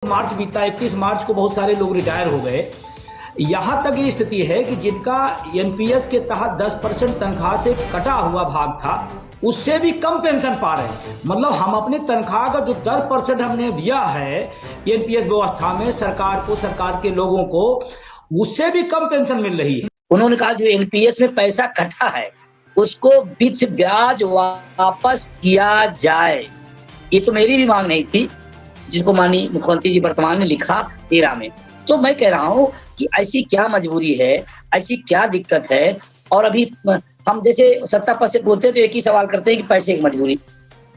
मार्च बीता, 31 मार्च को बहुत सारे लोग रिटायर हो गए। यहाँ तक ये स्थिति है कि जिनका एनपीएस के तहत 10% तनख्वाह से कटा हुआ भाग था, उससे भी कम पेंशन पा रहे हैं। मतलब हम अपने तनख्वाह का जो 10% हमने दिया है एनपीएस व्यवस्था में सरकार को, सरकार के लोगों को, उससे भी कम पेंशन मिल रही है। उन्होंने कहा जो एनपीएस में पैसा कटा है उसको विथ ब्याज वापस किया जाए। ये तो मेरी भी मांग नहीं थी, जिसको माननीय मुख्यमंत्री जी वर्तमान ने लिखा 13 में। तो मैं कह रहा हूँ कि ऐसी क्या मजबूरी है, ऐसी क्या दिक्कत है। और अभी हम जैसे सत्ता पक्ष से बोलते हैं तो एक ही सवाल करते हैं कि पैसे की मजबूरी।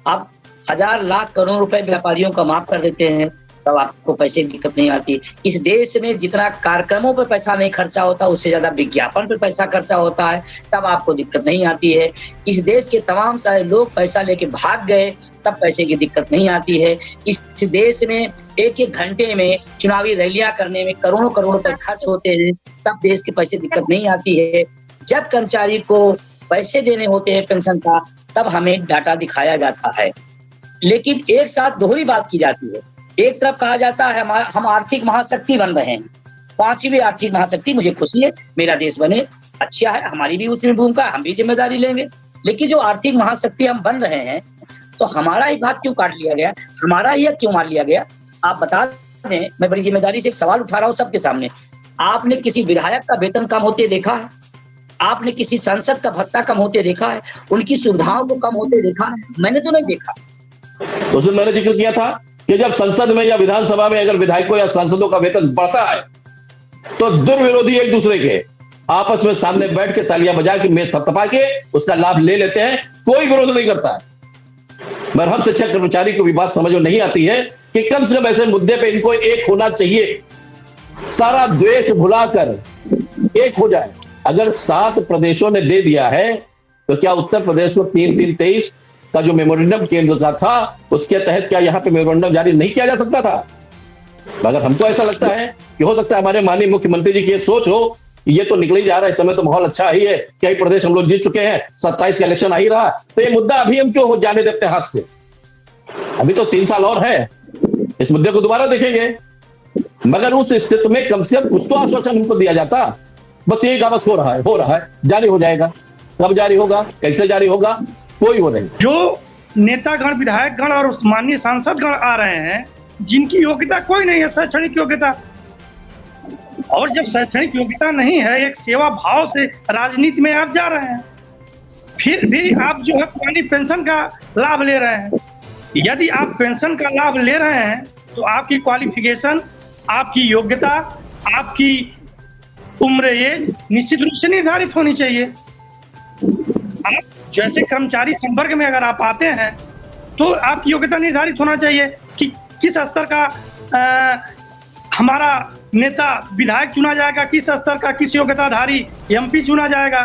आप 1000 लाख करोड़ रुपए व्यापारियों का माफ कर देते हैं तब आपको पैसे की दिक्कत नहीं आती। इस देश में जितना कार्यक्रमों पे पैसा नहीं खर्चा होता उससे ज्यादा विज्ञापन पे पैसा खर्चा होता है, तब आपको दिक्कत नहीं आती है। इस देश के तमाम सारे लोग पैसा लेके भाग गए तब पैसे की दिक्कत नहीं आती है। इस देश में एक घंटे में चुनावी रैलियां करने में करोड़ों करोड़ रुपए खर्च होते हैं, तब देश के पैसे दिक्कत नहीं आती है। जब कर्मचारी को पैसे देने होते हैं पेंशन का, तब हमें डाटा दिखाया जाता है। लेकिन एक साथ दोहरी बात की जाती है। एक तरफ कहा जाता है हम आर्थिक महाशक्ति बन रहे हैं, 5वीं आर्थिक महाशक्ति, मुझे खुशी है, मेरा देश बने, अच्छा है, हमारी भी उसमें भूमिका, हम भी जिम्मेदारी लेंगे। लेकिन जो आर्थिक महाशक्ति हम बन रहे हैं तो हमारा ही भाग क्यों काट लिया गया, हमारा ही क्यों मार लिया गया? आप बता दें, मैं बड़ी जिम्मेदारी से एक सवाल उठा रहा हूँ सबके सामने। आपने किसी विधायक का वेतन कम होते देखा है? आपने किसी सांसद का भत्ता कम होते देखा है? उनकी सुविधाओं को कम होते देखा है? मैंने तो नहीं देखा। उसमें मैंने जिक्र किया था कि जब संसद में या विधानसभा में अगर विधायकों या सांसदों का वेतन बढ़ता है तो दुर्विरोधी एक दूसरे के आपस में सामने बैठ के तालियां बजा के मेज थपथपा के उसका लाभ ले लेते हैं, कोई विरोध नहीं करता है। मगर हम शिक्षक कर्मचारी को भी बात समझ में नहीं आती है कि कम से कम ऐसे मुद्दे पे इनको एक होना चाहिए, सारा द्वेष भुलाकर एक हो जाए। अगर 7 प्रदेशों ने दे दिया है तो क्या उत्तर प्रदेश को 3-3-23 का जो मेमोरेंडम केंद्र का था उसके तहत क्या यहाँ पे मेमोरेंडम जारी नहीं किया जा सकता था? मगर हमको ऐसा लगता है कि हो सकता है हमारे माननीय मुख्यमंत्री जी की सोच हो, ये तो निकल ही जा रहा है, इस समय तो माहौल अच्छा ही है, कई प्रदेश हम लोग जीत चुके हैं, 27 का इलेक्शन आ ही रहा, तो ये मुद्दा अभी हम क्यों जाने देते हाथ से? अभी तो 3 साल और है, इस मुद्दे को दोबारा देखेंगे। मगर उस स्थिति में कम से कम कुछ तो आश्वासन हमको दिया जाता। बस यही कागज हो रहा है, जारी हो जाएगा। कब जारी होगा, कैसे जारी होगा, कोई वो नहीं। जो नेतागण, विधायकगण और माननीय सांसदगण आ रहे हैं जिनकी योग्यता कोई नहीं है, शैक्षणिक योग्यता, और जब शैक्षणिक योग्यता नहीं है, एक सेवा भाव से राजनीति में आप जा रहे हैं, फिर भी आप जो है पुरानी पेंशन का लाभ ले रहे हैं। यदि आप पेंशन का लाभ ले रहे हैं तो आपकी क्वालिफिकेशन, आपकी योग्यता, आपकी उम्र एज निश्चित रूप से निर्धारित होनी चाहिए। आप जैसे कर्मचारी संवर्ग में अगर आप आते हैं तो आपकी योग्यता निर्धारित होना चाहिए कि किस स्तर का हमारा नेता विधायक चुना जाएगा, किस स्तर का, किस योग्यताधारी एमपी चुना जाएगा।